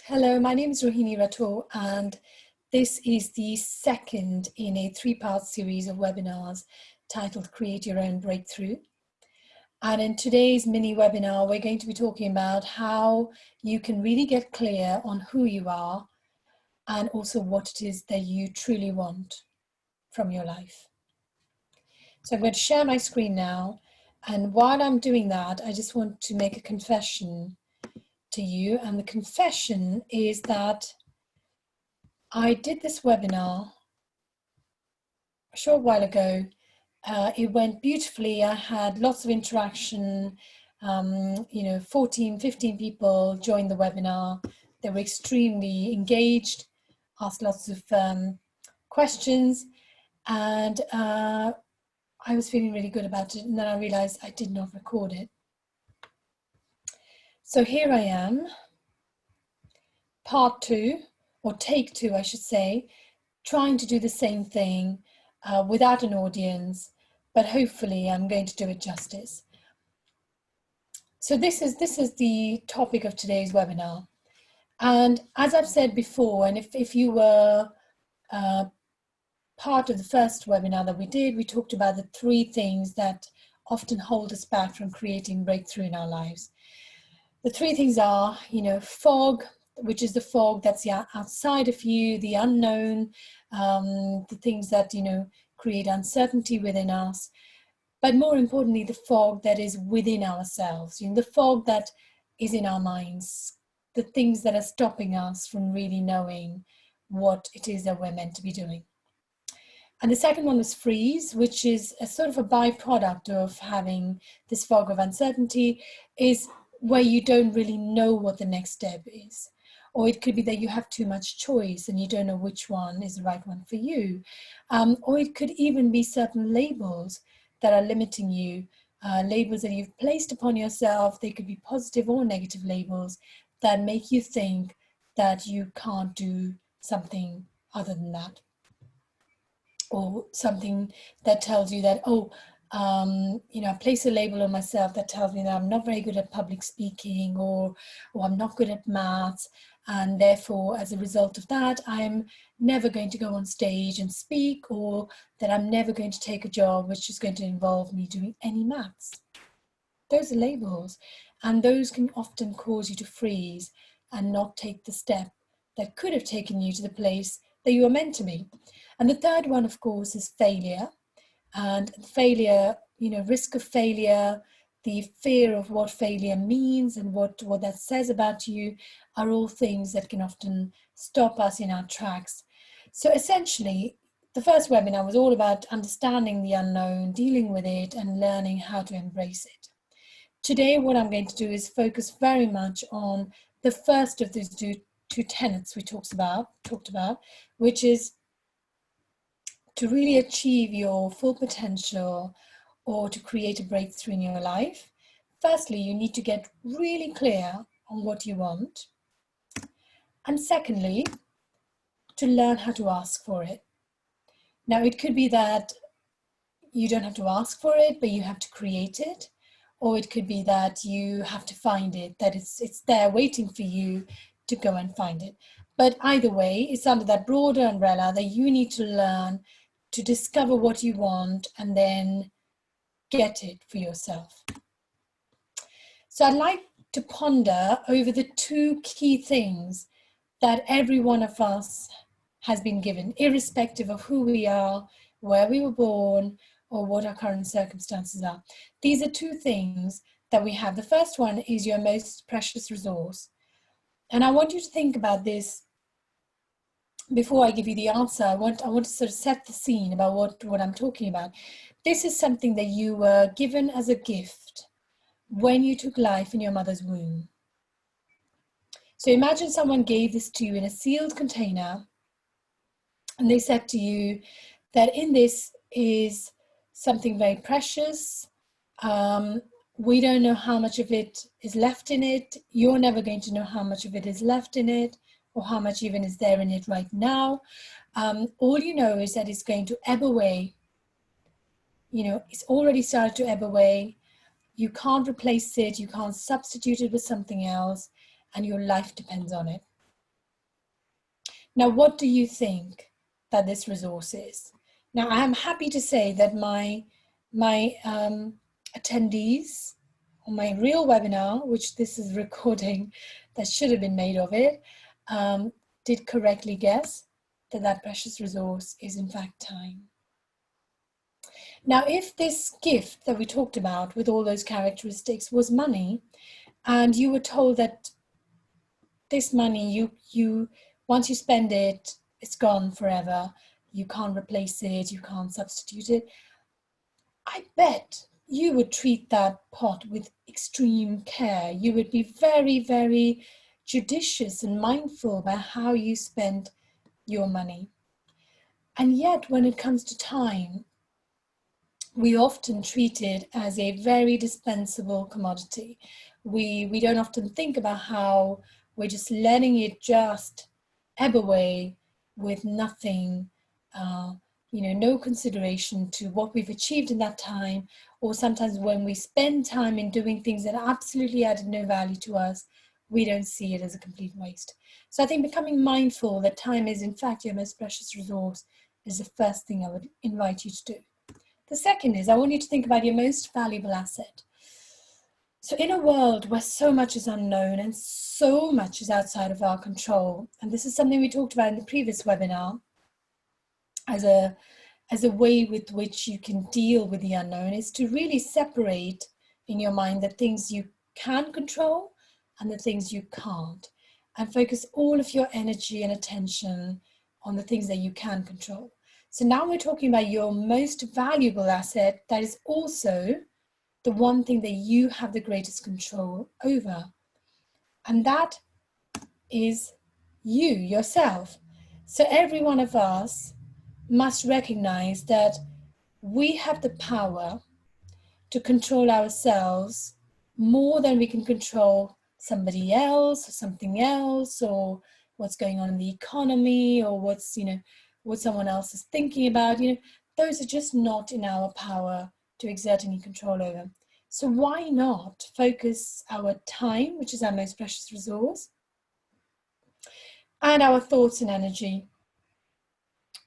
Hello, my name is Rohini Rato, and this is the second in a three-part series of webinars titled Create Your Own Breakthrough. And in today's mini webinar, we're going to be talking about how you can really get clear on who you are and also what it is that you truly want from your life. So I'm going to share my screen now. And while I'm doing that, I just want to make a confession to you. And the confession is that I did this webinar a short while ago. It went beautifully. I had lots of interaction. 14, 15 people joined the webinar. They were extremely engaged, asked lots of questions, and I was feeling really good about it. And then I realized I did not record it. So here I am, part two, or take two, I should say, trying to do the same thing without an audience, but hopefully I'm going to do it justice. So this is the topic of today's webinar. And as I've said before, and if you were part of the first webinar that we did, we talked about the three things that often hold us back from creating breakthrough in our lives. The three things are, fog, which is the fog that's outside of you, the unknown, the things that, create uncertainty within us. But more importantly, the fog that is within ourselves, the fog that is in our minds, the things that are stopping us from really knowing what it is that we're meant to be doing. And the second one was freeze, which is a sort of a byproduct of having this fog of uncertainty, is where you don't really know what the next step is. Or it could be that you have too much choice and you don't know which one is the right one for you. Or it could even be certain labels that are limiting you, labels that you've placed upon yourself. They could be positive or negative labels that make you think that you can't do something other than that. Or something that tells you that, I place a label on myself that tells me that I'm not very good at public speaking, or I'm not good at maths, and therefore as a result of that I'm never going to go on stage and speak, or that I'm never going to take a job which is going to involve me doing any maths. Those are labels, and those can often cause you to freeze and not take the step that could have taken you to the place that you were meant to be. And the third one, of course, is failure. And failure, risk of failure, the fear of what failure means and what that says about you, are all things that can often stop us in our tracks. So essentially, the first webinar was all about understanding the unknown, dealing with it, and learning how to embrace it. Today, what I'm going to do is focus very much on the first of these two tenets we talked about, which is to really achieve your full potential or to create a breakthrough in your life. Firstly, you need to get really clear on what you want. And secondly, to learn how to ask for it. Now, it could be that you don't have to ask for it, but you have to create it. Or it could be that you have to find it, that it's there waiting for you to go and find it. But either way, it's under that broader umbrella that you need to learn to discover what you want and then get it for yourself. So I'd like to ponder over the two key things that every one of us has been given, irrespective of who we are, where we were born, or what our current circumstances are. These are two things that we have. The first one is your most precious resource. And I want you to think about this before I give you the answer. I want to sort of set the scene about what I'm talking about. This is something that you were given as a gift when you took life in your mother's womb. So imagine someone gave this to you in a sealed container, and they said to you that in this is something very precious. We don't know how much of it is left in it. You're never going to know how much of it is left in it, or how much even is there in it right now. All you know is that it's going to ebb away. It's already started to ebb away. You can't replace it. You can't substitute it with something else, and your life depends on it. Now, what do you think that this resource is? Now, I am happy to say that my attendees on my real webinar, which this is recording that should have been made of it, did correctly guess that that precious resource is in fact time. Now, if this gift that we talked about with all those characteristics was money, and you were told that this money, you once you spend it, it's gone forever, you can't replace it, you can't substitute it, I bet you would treat that pot with extreme care. You would be very, very judicious and mindful about how you spend your money. And yet, when it comes to time, we often treat it as a very dispensable commodity. We don't often think about how we're just letting it just ebb away with nothing, no consideration to what we've achieved in that time, or sometimes when we spend time in doing things that absolutely added no value to us, we don't see it as a complete waste. So I think becoming mindful that time is in fact your most precious resource is the first thing I would invite you to do. The second is I want you to think about your most valuable asset. So in a world where so much is unknown and so much is outside of our control, and this is something we talked about in the previous webinar, as a way with which you can deal with the unknown, is to really separate in your mind the things you can control and the things you can't, and focus all of your energy and attention on the things that you can control. So now we're talking about your most valuable asset that is also the one thing that you have the greatest control over. And that is you, yourself. So every one of us must recognize that we have the power to control ourselves more than we can control somebody else or something else, or what's going on in the economy, or what someone else is thinking about. Those are just not in our power to exert any control over. So why not focus our time, which is our most precious resource, and our thoughts and energy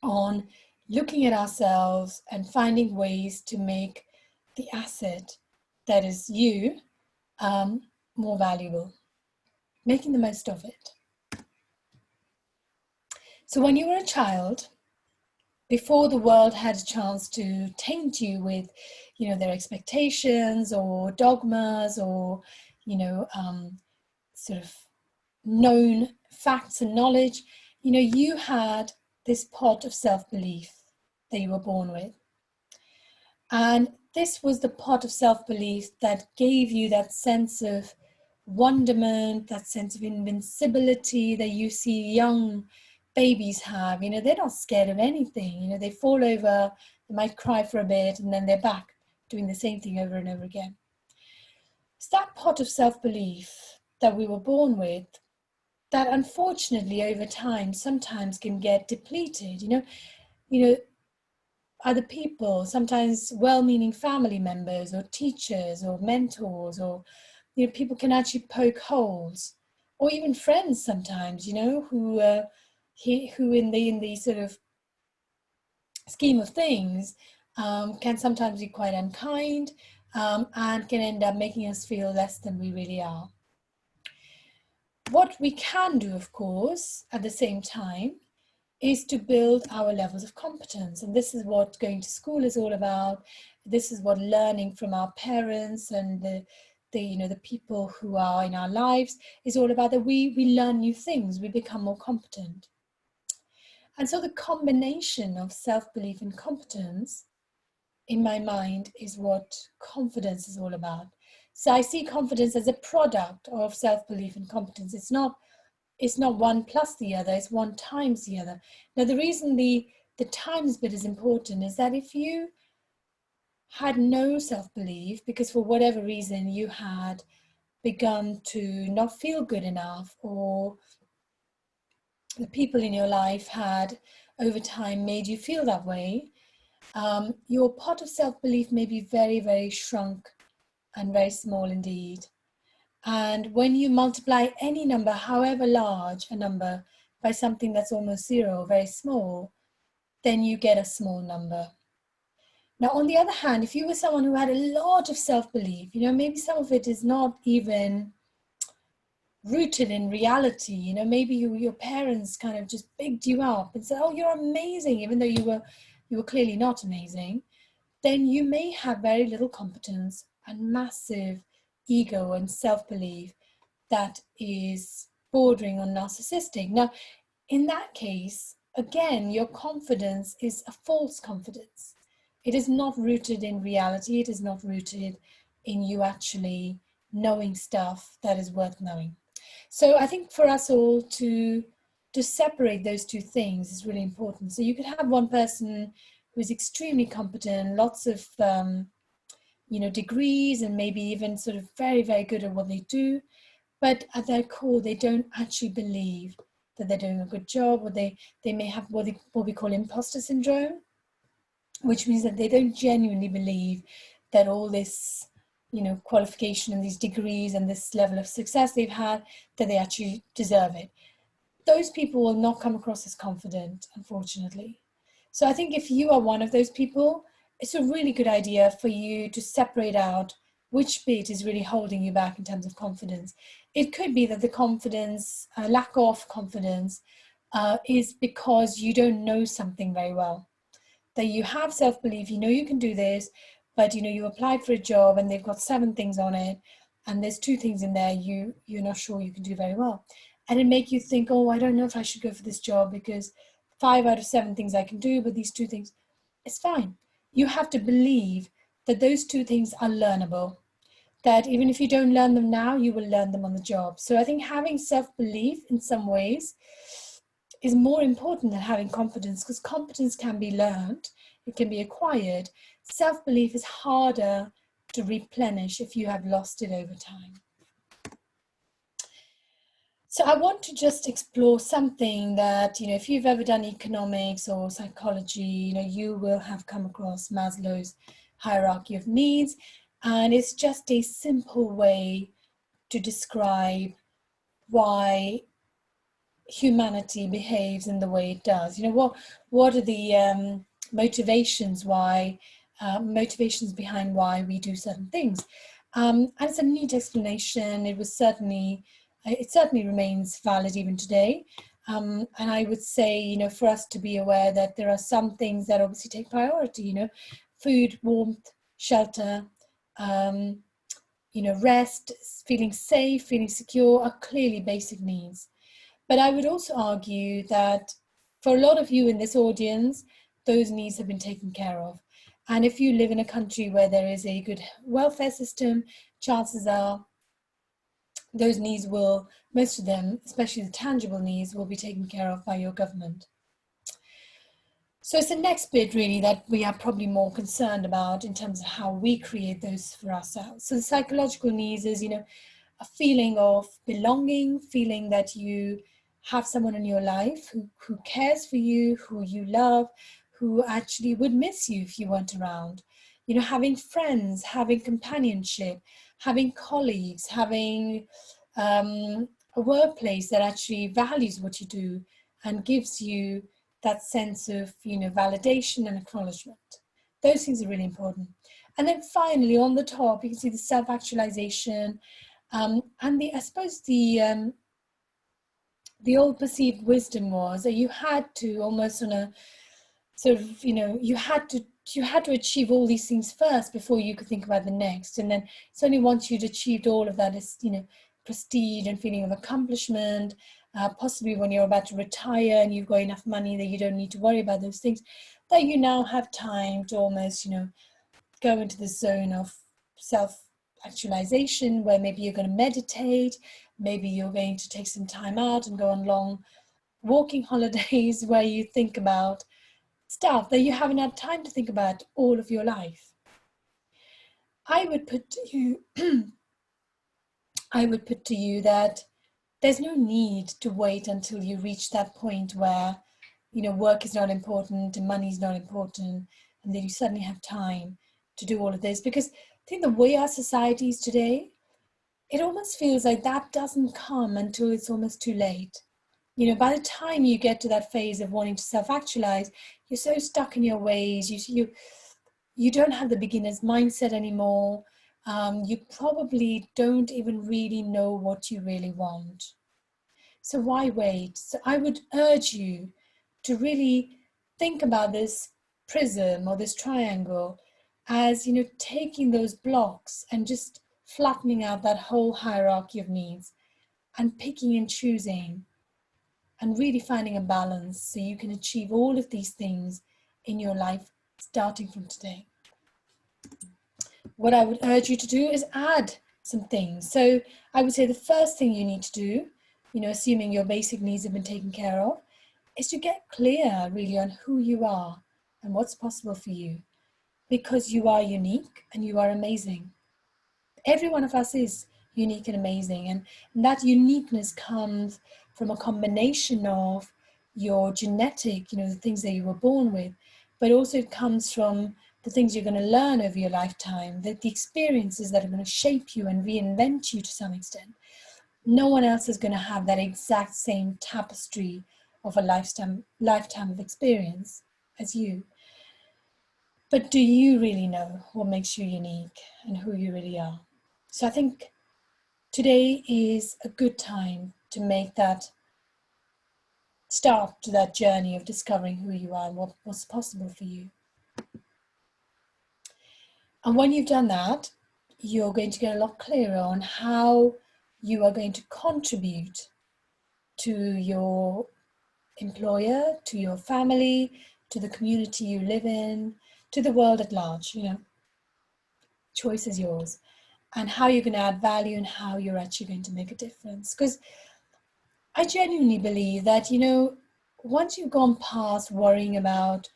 on looking at ourselves and finding ways to make the asset that is you more valuable, making the most of it. So when you were a child, before the world had a chance to taint you with, their expectations or dogmas or, sort of known facts and knowledge, you had this pot of self-belief that you were born with. And this was the pot of self-belief that gave you that sense of wonderment, that sense of invincibility that you see young babies have. They're not scared of anything. They fall over, they might cry for a bit, and then they're back doing the same thing over and over again. It's that pot of self-belief that we were born with that unfortunately over time sometimes can get depleted. Other people, sometimes well-meaning family members or teachers or mentors, or people can actually poke holes, or even friends sometimes, who in the sort of scheme of things can sometimes be quite unkind, and can end up making us feel less than we really are. What we can do, of course, at the same time, is to build our levels of competence. And this is what going to school is all about. This is what learning from our parents and the people who are in our lives is all about, that we learn new things, we become more competent. And so the combination of self-belief and competence, in my mind, is what confidence is all about. So I see confidence as a product of self-belief and competence. It's not one plus the other, it's one times the other. Now, the reason the times bit is important is that if you had no self-belief, because for whatever reason you had begun to not feel good enough, or the people in your life had over time made you feel that way, your pot of self-belief may be very, very shrunk and very small indeed. And when you multiply any number, however large a number, by something that's almost zero, very small, then you get a small number. Now, on the other hand, if you were someone who had a lot of self-belief, maybe some of it is not even rooted in reality, maybe your parents kind of just bigged you up and said, oh, you're amazing, even though you were clearly not amazing, then you may have very little competence and massive ego and self-belief that is bordering on narcissistic. Now, in that case, again, your confidence is a false confidence. It is not rooted in reality. It is not rooted in you actually knowing stuff that is worth knowing. So I think for us all to separate those two things is really important. So you could have one person who is extremely competent, lots of degrees, and maybe even sort of very, very good at what they do, but at their core, they don't actually believe that they're doing a good job, or they may have what we call imposter syndrome, which means that they don't genuinely believe that all this qualification and these degrees and this level of success they've had, that they actually deserve it. Those people will not come across as confident, unfortunately. So I think if you are one of those people, it's a really good idea for you to separate out which bit is really holding you back in terms of confidence. It could be that the confidence, lack of confidence, is because you don't know something very well. That you have self-belief, you can do this, but you applied for a job and they've got 7 things on it, and there's 2 things in there you're not sure you can do very well. And it make you think, oh, I don't know if I should go for this job because 5 out of 7 things I can do, but these 2 things, it's fine. You have to believe that those 2 things are learnable, that even if you don't learn them now, you will learn them on the job. So I think having self-belief in some ways is more important than having confidence, because competence can be learned, it can be acquired. Self-belief is harder to replenish if you have lost it over time. So I want to just explore something that, if you've ever done economics or psychology, you will have come across Maslow's hierarchy of needs. And it's just a simple way to describe why humanity behaves in the way it does. What are the motivations behind why we do certain things? And it's a neat explanation. It certainly remains valid even today. And I would say, for us to be aware that there are some things that obviously take priority, food, warmth, shelter, rest, feeling safe, feeling secure are clearly basic needs. But I would also argue that for a lot of you in this audience, those needs have been taken care of. And if you live in a country where there is a good welfare system, chances are those needs will, most of them, especially the tangible needs, will be taken care of by your government. So it's the next bit really that we are probably more concerned about in terms of how we create those for ourselves. So the psychological needs is, a feeling of belonging, feeling that you have someone in your life who cares for you, who you love, who actually would miss you if you weren't around. Having friends, having companionship, having colleagues, having a workplace that actually values what you do and gives you that sense of, validation and acknowledgement. Those things are really important. And then finally, on the top, you can see the self-actualization, and I suppose the old perceived wisdom was that you had to almost on a sort of, you had to achieve all these things first before you could think about the next. And then it's only once you'd achieved all of that is, prestige and feeling of accomplishment, possibly when you're about to retire and you've got enough money that you don't need to worry about those things, that you now have time to almost, go into the zone of self-actualization, where maybe you're going to meditate, maybe you're going to take some time out and go on long walking holidays where you think about stuff that you haven't had time to think about all of your life. I would put to you that there's no need to wait until you reach that point where, work is not important and money is not important, and then you suddenly have time to do all of this. Because I think the way our society is today, it almost feels like that doesn't come until it's almost too late. You know, by the time you get to that phase of wanting to self-actualize, you're so stuck in your ways. You don't have the beginner's mindset anymore. You probably don't even really know what you really want. So why wait? So I would urge you to really think about this prism or this triangle as, you know, taking those blocks and just flattening out that whole hierarchy of needs and picking and choosing and really finding a balance so you can achieve all of these things in your life starting from today. What I would urge you to do is add some things. So I would say the first thing you need to do, you know, assuming your basic needs have been taken care of, is to get clear really on who you are and what's possible for you, because you are unique and you are amazing. Every one of us is unique and amazing, and that uniqueness comes from a combination of your genetic, you know, the things that you were born with, but also it comes from the things you're going to learn over your lifetime, the experiences that are going to shape you and reinvent you to some extent. No one else is going to have that exact same tapestry of a lifetime of experience as you. But do you really know what makes you unique and who you really are? So I think today is a good time to make that start to that journey of discovering who you are and what's possible for you. And when you've done that, you're going to get a lot clearer on how you are going to contribute to your employer, to your family, to the community you live in, to the world at large. You know, choice is yours, and how you're going to add value and how you're actually going to make a difference. Because I genuinely believe that, you know, once you've gone past worrying about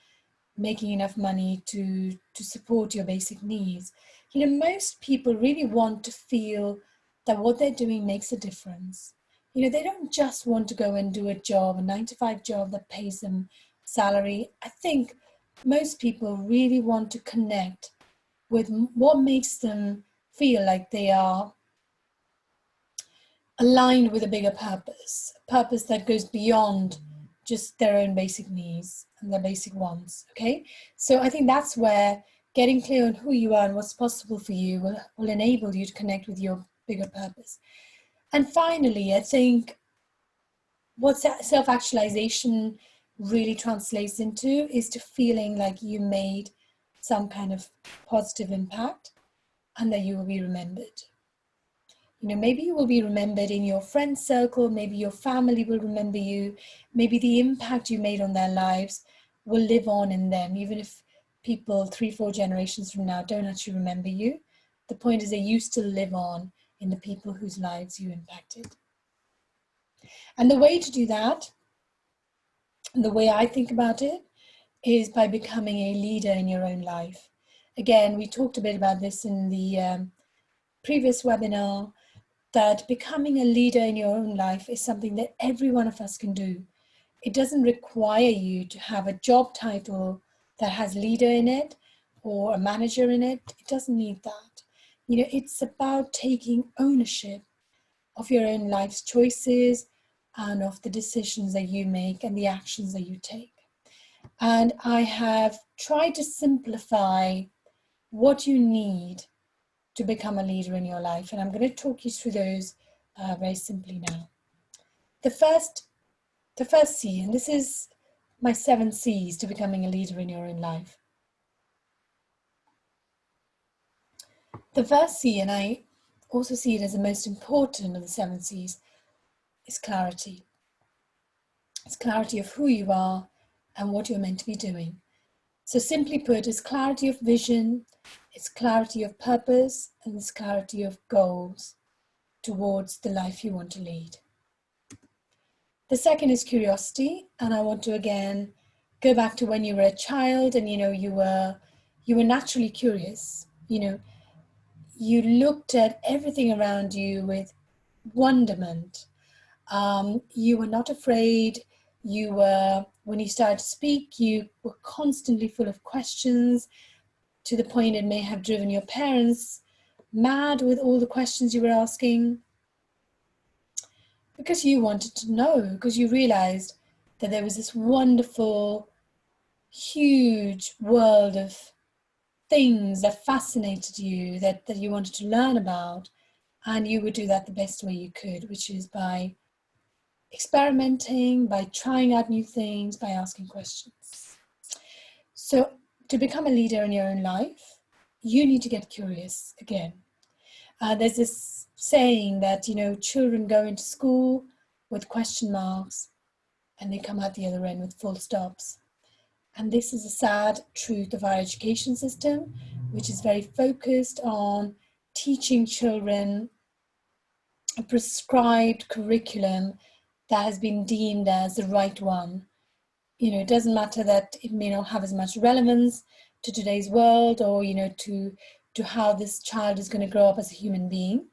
making enough money to support your basic needs, you know, most people really want to feel that what they're doing makes a difference. You know, they don't just want to go and do a job, a 9 to 5 job that pays them salary. I think most people really want to connect with what makes them feel like they are aligned with a bigger purpose, a purpose that goes beyond just their own basic needs and their basic wants. Okay, so I think that's where getting clear on who you are and what's possible for you will enable you to connect with your bigger purpose. And finally, I think what self-actualization really translates into is to feeling like you made some kind of positive impact and that you will be remembered. You know, maybe you will be remembered in your friend circle, maybe your family will remember you, maybe the impact you made on their lives will live on in them, even if people 3-4 generations from now don't actually remember you. The point is that you still live on in the people whose lives you impacted. And the way to do that, and the way I think about it, is by becoming a leader in your own life. Again, we talked a bit about this in the previous webinar, that becoming a leader in your own life is something that every one of us can do. It doesn't require you to have a job title that has leader in it or a manager in it. It doesn't need that. You know, it's about taking ownership of your own life's choices and of the decisions that you make and the actions that you take. And I have tried to simplify what you need to become a leader in your life. And I'm going to talk you through those very simply now. The first C, and this is my 7 C's to becoming a leader in your own life. The first C, and I also see it as the most important of the 7 C's, is clarity. It's clarity of who you are and what you're meant to be doing. So simply put, it's clarity of vision, it's clarity of purpose, and it's clarity of goals towards the life you want to lead. The second is curiosity, and I want to again go back to when you were a child and you were naturally curious. You looked at everything around you with wonderment. You were not afraid. When you started to speak, you were constantly full of questions, to the point it may have driven your parents mad with all the questions you were asking. because you wanted to know, because you realized that there was this wonderful, huge world of things that fascinated you, that you wanted to learn about, and you would do that the best way you could, which is by experimenting, by trying out new things, by asking questions. So to become a leader in your own life, you need to get curious again. There's this saying that, children go into school with question marks and they come out the other end with full stops. And this is a sad truth of our education system, which is very focused on teaching children a prescribed curriculum that has been deemed as the right one. It doesn't matter that it may not have as much relevance to today's world, or, to how this child is going to grow up as a human being.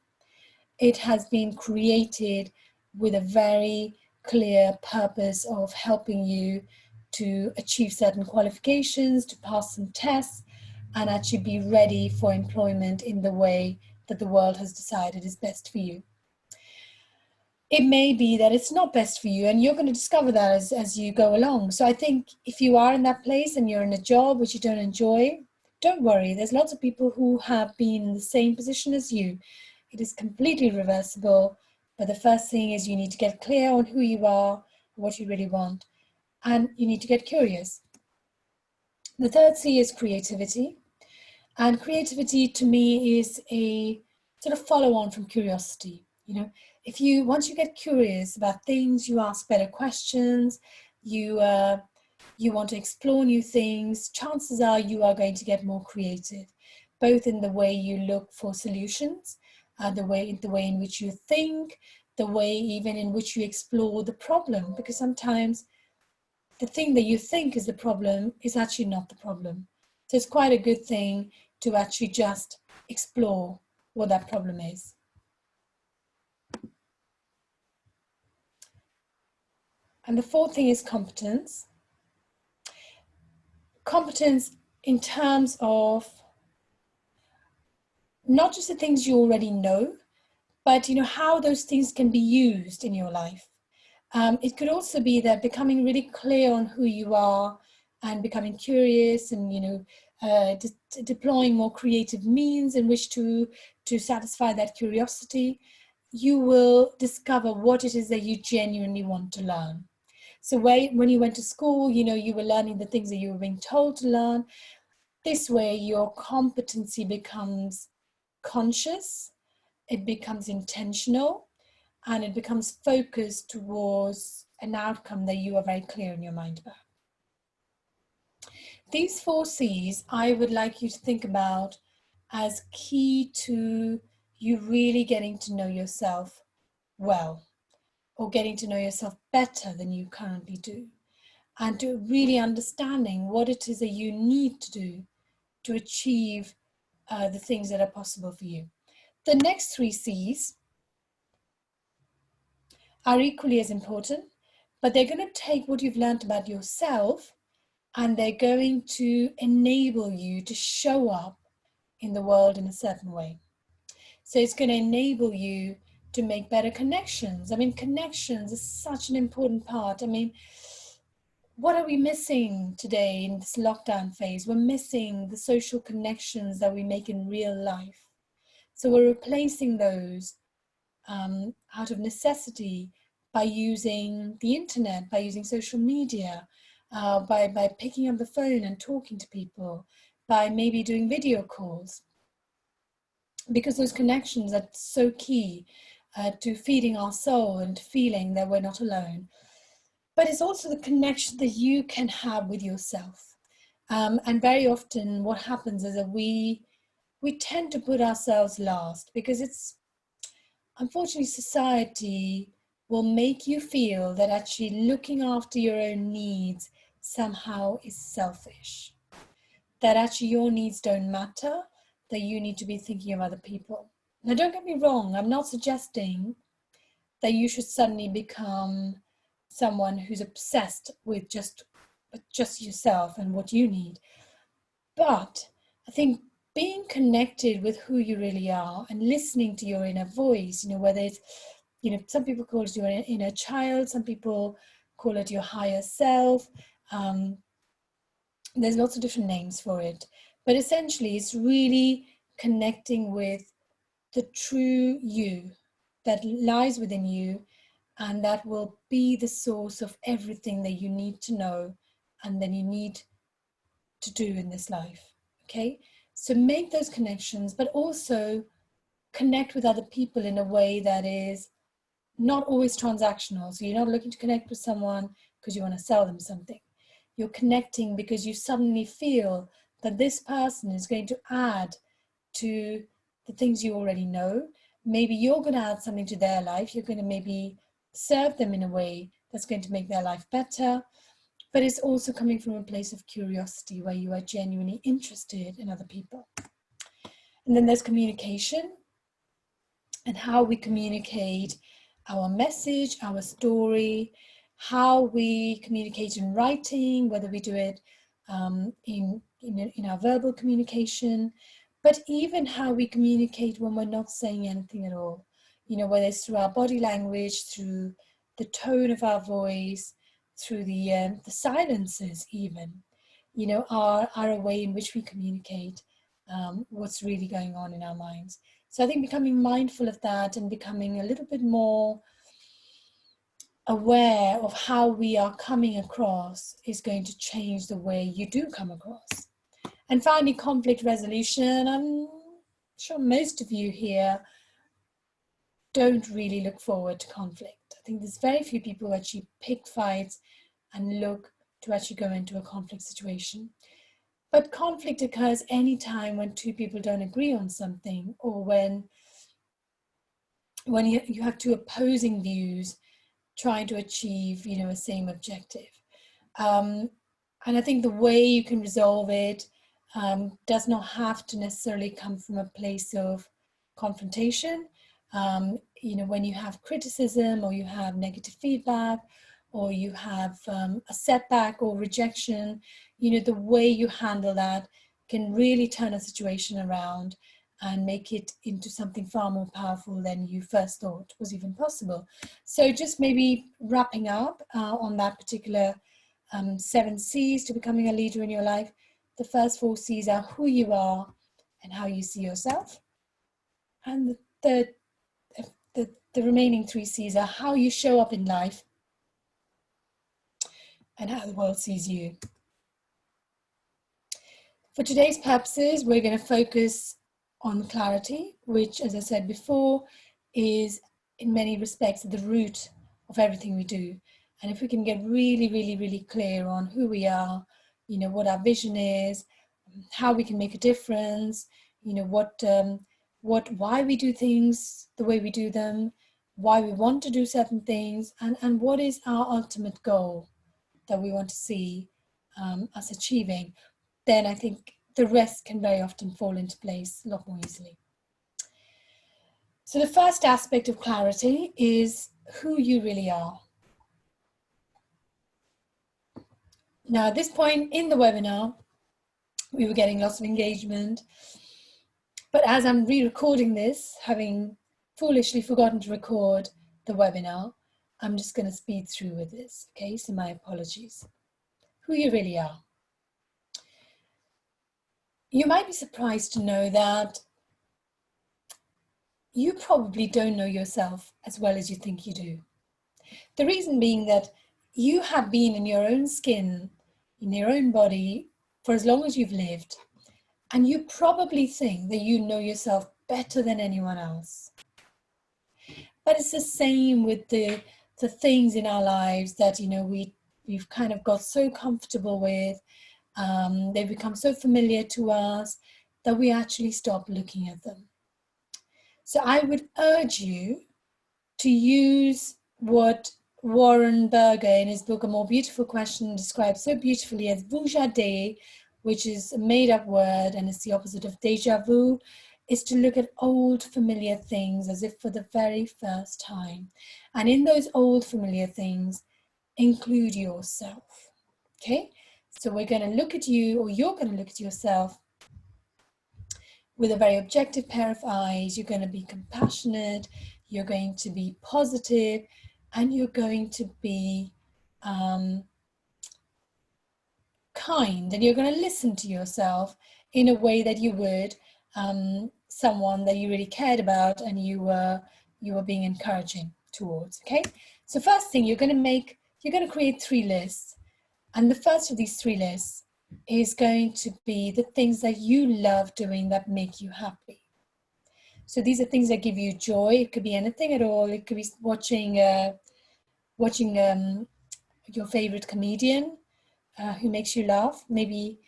It has been created with a very clear purpose of helping you to achieve certain qualifications, to pass some tests, and actually be ready for employment in the way that the world has decided is best for you. It may be that it's not best for you, and you're going to discover that as you go along. So I think if you are in that place and you're in a job which you don't enjoy, don't worry. There's lots of people who have been in the same position as you. It is completely reversible. But the first thing is you need to get clear on who you are, what you really want, and you need to get curious. The third C is creativity. And creativity to me is a sort of follow on from curiosity. Once you get curious about things, you ask better questions, you want to explore new things, chances are you are going to get more creative, both in the way you look for solutions, the way in which you think, the way even in which you explore the problem, because sometimes the thing that you think is the problem is actually not the problem. So it's quite a good thing to actually just explore what that problem is. And the fourth thing is competence. Competence in terms of not just the things you already know, but how those things can be used in your life. It could also be that becoming really clear on who you are and becoming curious and deploying more creative means in which to satisfy that curiosity, you will discover what it is that you genuinely want to learn. So when you went to school, you were learning the things that you were being told to learn. This way, your competency becomes conscious, it becomes intentional, and it becomes focused towards an outcome that you are very clear in your mind about. These 4 C's I would like you to think about as key to you really getting to know yourself well, or getting to know yourself better than you currently do, and to really understanding what it is that you need to do to achieve the things that are possible for you. The next 3 C's are equally as important, but they're going to take what you've learned about yourself and they're going to enable you to show up in the world in a certain way. So it's going to enable you to make better connections. I mean, connections is such an important part. I mean, what are we missing today in this lockdown phase? We're missing the social connections that we make in real life. So we're replacing those out of necessity by using the internet, by using social media, by picking up the phone and talking to people, by maybe doing video calls. Because those connections are so key to feeding our soul and feeling that we're not alone. But it's also the connection that you can have with yourself. And very often what happens is that we tend to put ourselves last, because it's, unfortunately, society will make you feel that actually looking after your own needs somehow is selfish. That actually your needs don't matter, that you need to be thinking of other people. Now, don't get me wrong, I'm not suggesting that you should suddenly become someone who's obsessed with just yourself and what you need. But I think being connected with who you really are and listening to your inner voice, whether it's You know, some people call it your inner child, some people call it your higher self. There's lots of different names for it, but essentially it's really connecting with the true you that lies within you, and that will be the source of everything that you need to know and then you need to do in this life. Okay, so make those connections, but also connect with other people in a way that is not always transactional. So you're not looking to connect with someone because you want to sell them something. You're connecting because you suddenly feel that this person is going to add to the things you already know. Maybe you're going to add something to their life. You're going to maybe serve them in a way that's going to make their life better. But it's also coming from a place of curiosity where you are genuinely interested in other people. And then there's communication, and how we communicate our message, our story, how we communicate in writing, whether we do it in our verbal communication, but even how we communicate when we're not saying anything at all. You know, whether it's through our body language, through the tone of our voice, through the silences even, you know, are a way in which we communicate what's really going on in our minds. So I think becoming mindful of that and becoming a little bit more aware of how we are coming across is going to change the way you do come across. And finally, conflict resolution. I'm sure most of you here don't really look forward to conflict. I think there's very few people who actually pick fights and look to actually go into a conflict situation. But conflict occurs anytime when two people don't agree on something, or when you have two opposing views trying to achieve, you know, a same objective. And I think the way you can resolve it does not have to necessarily come from a place of confrontation. You know, when you have criticism or you have negative feedback or you have a setback or rejection, you know, the way you handle that can really turn a situation around and make it into something far more powerful than you first thought was even possible. So just maybe wrapping up on that particular 7 C's to becoming a leader in your life. The first 4 C's are who you are and how you see yourself. And the remaining 3 C's are how you show up in life and how the world sees you. For today's purposes, we're going to focus on clarity, which, as I said before, is in many respects at the root of everything we do. And if we can get really, really, really clear on who we are, you know, what our vision is, how we can make a difference, you know, why we do things the way we do them, why we want to do certain things, and what is our ultimate goal that we want to see us achieving, then I think the rest can very often fall into place a lot more easily. So the first aspect of clarity is who you really are. Now, at this point in the webinar, we were getting lots of engagement, but as I'm re-recording this, having foolishly forgotten to record the webinar, I'm just going to speed through with this, okay? So my apologies. Who you really are. You might be surprised to know that you probably don't know yourself as well as you think you do. The reason being that you have been in your own skin, in your own body, for as long as you've lived, and you probably think that you know yourself better than anyone else. But it's the same with the things in our lives that, you know, we've kind of got so comfortable with. They've become so familiar to us that we actually stop looking at them. So I would urge you to use what Warren Berger in his book A More Beautiful Question describes so beautifully as vujade, which is a made-up word and it's the opposite of déjà vu, is to look at old familiar things as if for the very first time. And in those old familiar things, include yourself, okay? So we're going to look at you, or you're going to look at yourself with a very objective pair of eyes. You're going to be compassionate. you're going to be positive, and you're going to be kind, and you're going to listen to yourself in a way that you would someone that you really cared about and you were being encouraging towards. Okay, so first thing, you're going to create 3 lists, and the first of these 3 lists is going to be the things that you love doing that make you happy. So these are things that give you joy. It could be anything at all. It could be watching your favorite comedian who makes you laugh. Maybe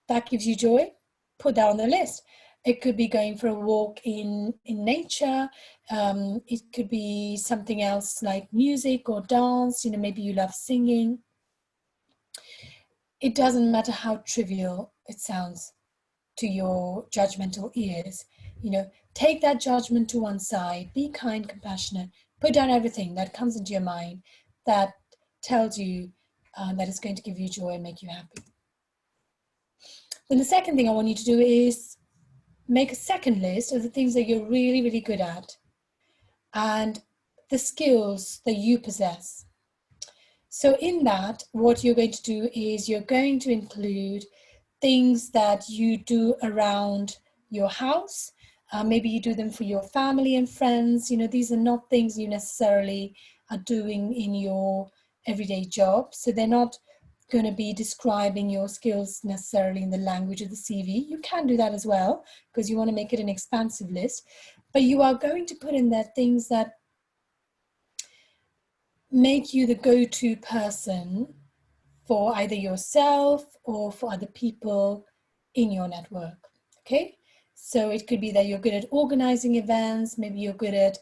that gives you joy. Put that on the list. It could be going for a walk in nature. It could be something else like music or dance. Maybe you love singing. It doesn't matter how trivial it sounds to your judgmental ears. Take that judgment to one side. Be kind, compassionate. Put down everything that comes into your mind that tells you that it's going to give you joy and make you happy. Then the second thing I want you to do is make a second list of the things that you're really, really good at and the skills that you possess. So in that, what you're going to do is you're going to include things that you do around your house. Maybe you do them for your family and friends. These are not things you necessarily are doing in your everyday job. So they're not going to be describing your skills necessarily in the language of the CV. You can do that as well because you want to make it an expansive list. But you are going to put in there things that make you the go-to person for either yourself or for other people in your network. Okay, so it could be that you're good at organizing events, maybe you're good at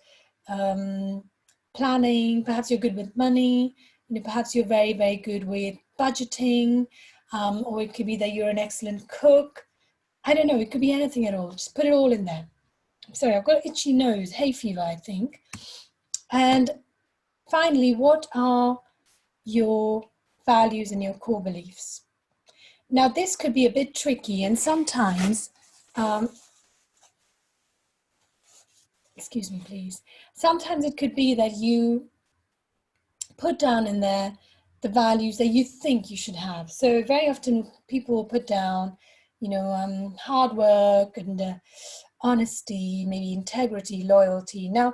planning, perhaps you're good with money, perhaps you're very, very good with budgeting, or it could be that you're an excellent cook. I don't know, it could be anything at all. Just put it all in there. I'm sorry, I've got itchy nose, hay fever, I think. And finally, what are your values and your core beliefs? Now, this could be a bit tricky, and sometimes, excuse me, please. Sometimes it could be that you put down in there the values that you think you should have. So very often people will put down, hard work and honesty, maybe integrity, loyalty. Now,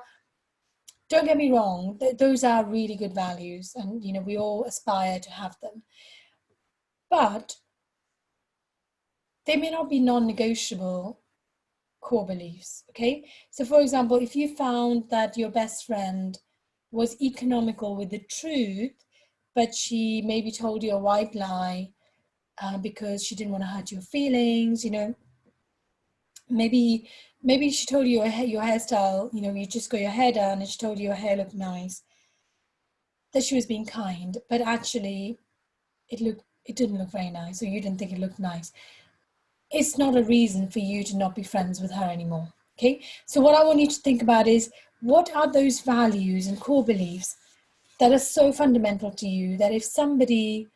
don't get me wrong, those are really good values, and we all aspire to have them. But they may not be non-negotiable core beliefs, okay? So for example, if you found that your best friend was economical with the truth, but she maybe told you a white lie because she didn't want to hurt your feelings, maybe she told you your hairstyle, you just got your hair done and she told you your hair looked nice, that she was being kind, but actually it didn't look very nice, or you didn't think it looked nice. It's not a reason for you to not be friends with her anymore. Okay, so what I want you to think about is, what are those values and core beliefs that are so fundamental to you that if somebody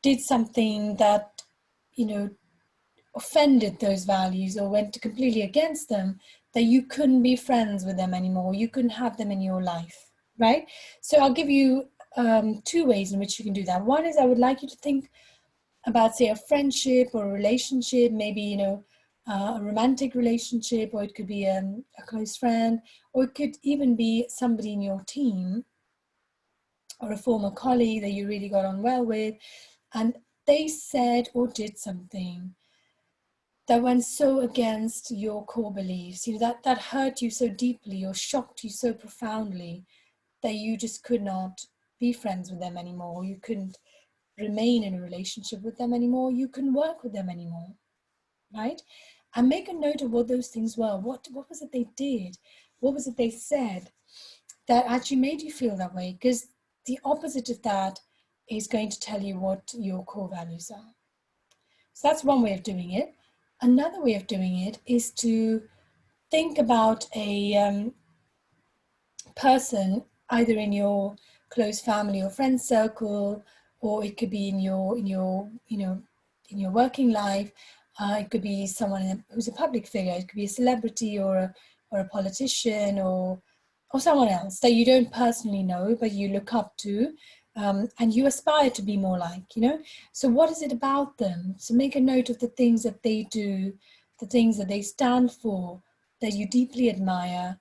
did something that offended those values or went completely against them, that you couldn't be friends with them anymore, you couldn't have them in your life, right? So I'll give you 2 ways in which you can do that. One is, I would like you to think about, say, a friendship or a relationship, maybe, a romantic relationship, or it could be a close friend, or it could even be somebody in your team or a former colleague that you really got on well with, and they said or did something that went so against your core beliefs, that hurt you so deeply or shocked you so profoundly that you just could not be friends with them anymore. You couldn't remain in a relationship with them anymore. You couldn't work with them anymore, right? And make a note of what those things were. What was it they did? What was it they said that actually made you feel that way? Because the opposite of that is going to tell you what your core values are. So that's one way of doing it. Another way of doing it is to think about a person, either in your close family or friend circle, or it could be in your working life. It could be someone who's a public figure. It could be a celebrity or a politician or someone else that you don't personally know, but you look up to, and you aspire to be more like, you know? So what is it about them? So make a note of the things that they do, the things that they stand for, that you deeply admire,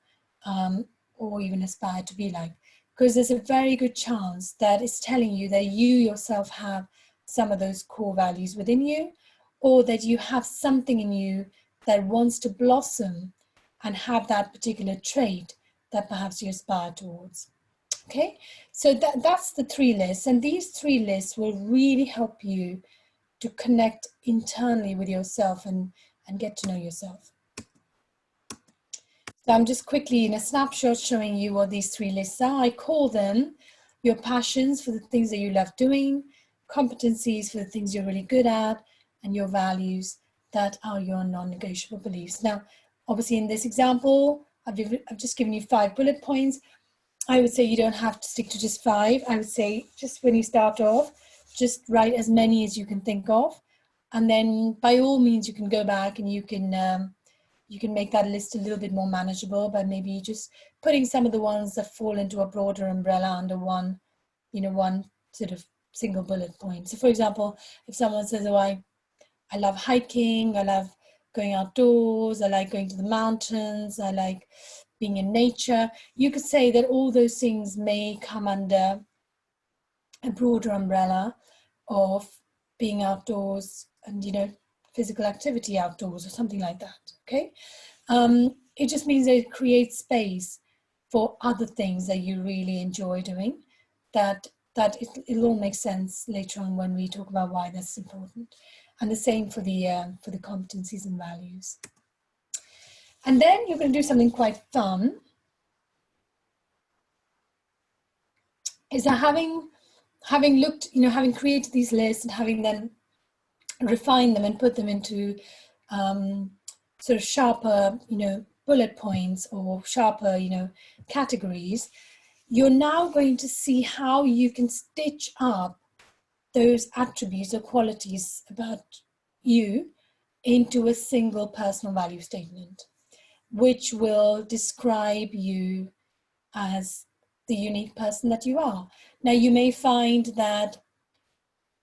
or even aspire to be like. Because there's a very good chance that it's telling you that you yourself have some of those core values within you, or that you have something in you that wants to blossom and have that particular trait that perhaps you aspire towards. Okay, so that's the 3 lists, and these 3 lists will really help you to connect internally with yourself and get to know yourself. So I'm just quickly in a snapshot showing you what these 3 lists are. I call them your passions for the things that you love doing, competencies for the things you're really good at, and your values that are your non-negotiable beliefs. Now, obviously in this example, I've just given you 5 bullet points. I would say you don't have to stick to just 5. I would say just when you start off, just write as many as you can think of. And then by all means, you can go back and you can make that list a little bit more manageable by maybe just putting some of the ones that fall into a broader umbrella under one, one sort of single bullet point. So for example, if someone says, oh, I love hiking, I love going outdoors, I like going to the mountains, I like being in nature, you could say that all those things may come under a broader umbrella of being outdoors and, physical activity outdoors or something like that, okay? It just means that it creates space for other things that you really enjoy doing, that it'll all make sense later on when we talk about why that's important. And the same for the competencies and values. And then you're going to do something quite fun. Is that having looked, having created these lists and having then refined them and put them into sort of sharper, bullet points or sharper, categories, you're now going to see how you can stitch up those attributes or qualities about you into a single personal value statement, which will describe you as the unique person that you are. Now, you may find that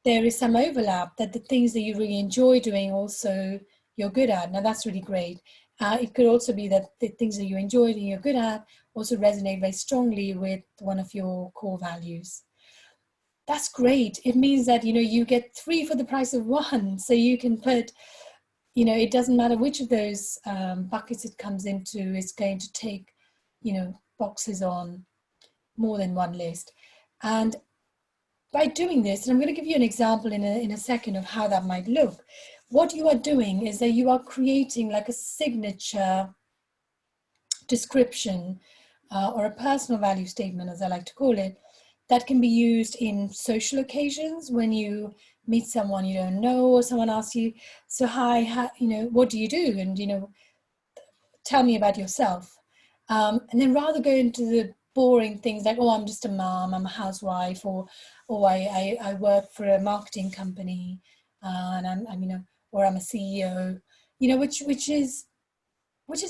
there is some overlap, that the things that you really enjoy doing also you're good at. Now, that's really great. It could also be that the things that you enjoy and you're good at also resonate very strongly with one of your core values. That's great. It means that, you get 3 for the price of 1. So you can put, it doesn't matter which of those buckets it comes into, it's going to take, boxes on more than one list. And by doing this, and I'm going to give you an example in a second of how that might look, what you are doing is that you are creating like a signature description or a personal value statement, as I like to call it, that can be used in social occasions when you meet someone you don't know, or someone asks you, so hi, what do you do? And, tell me about yourself. And then rather go into the boring things like, oh, I'm just a mom, I'm a housewife, or I work for a marketing company, and I'm or I'm a CEO, which is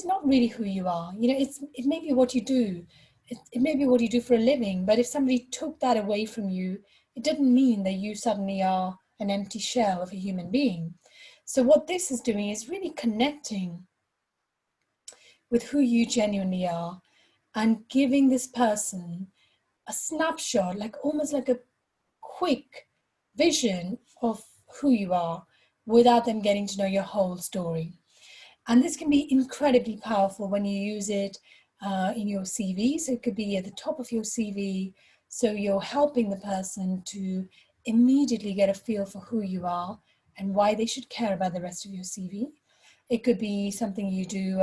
not really who you are. It may be what you do. It may be what you do for a living, but if somebody took that away from you, it didn't mean that you suddenly are an empty shell of a human being. So what this is doing is really connecting with who you genuinely are and giving this person a snapshot, like almost like a quick vision of who you are without them getting to know your whole story. And this can be incredibly powerful when you use it in your CV. So it could be at the top of your CV. So you're helping the person to immediately get a feel for who you are and why they should care about the rest of your CV. It could be something you do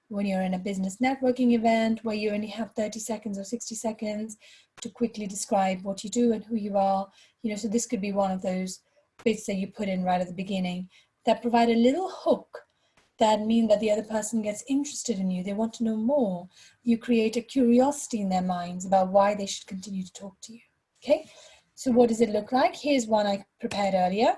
when you're in a business networking event where you only have 30 seconds or 60 seconds to quickly describe what you do and who you are. So this could be one of those bits that you put in right at the beginning that provide a little hook that mean that the other person gets interested in you. They want to know more. You create a curiosity in their minds about why they should continue to talk to you. Okay, so what does it look like? Here's one I prepared earlier.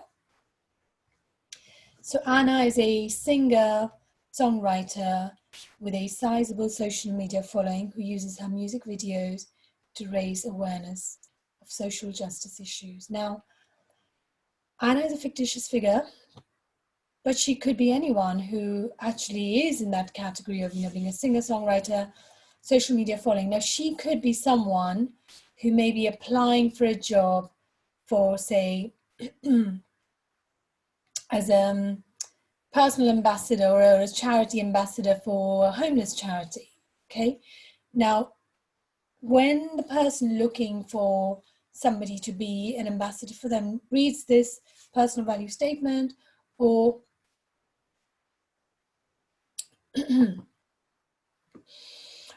So Anna is a singer, songwriter, with a sizable social media following who uses her music videos to raise awareness of social justice issues. Now, Anna is a fictitious figure, but she could be anyone who actually is in that category of, being a singer-songwriter, social media following. Now, she could be someone who may be applying for a job for, say, as a personal ambassador or a charity ambassador for a homeless charity, okay? Now, when the person looking for somebody to be an ambassador for them reads this personal value statement, or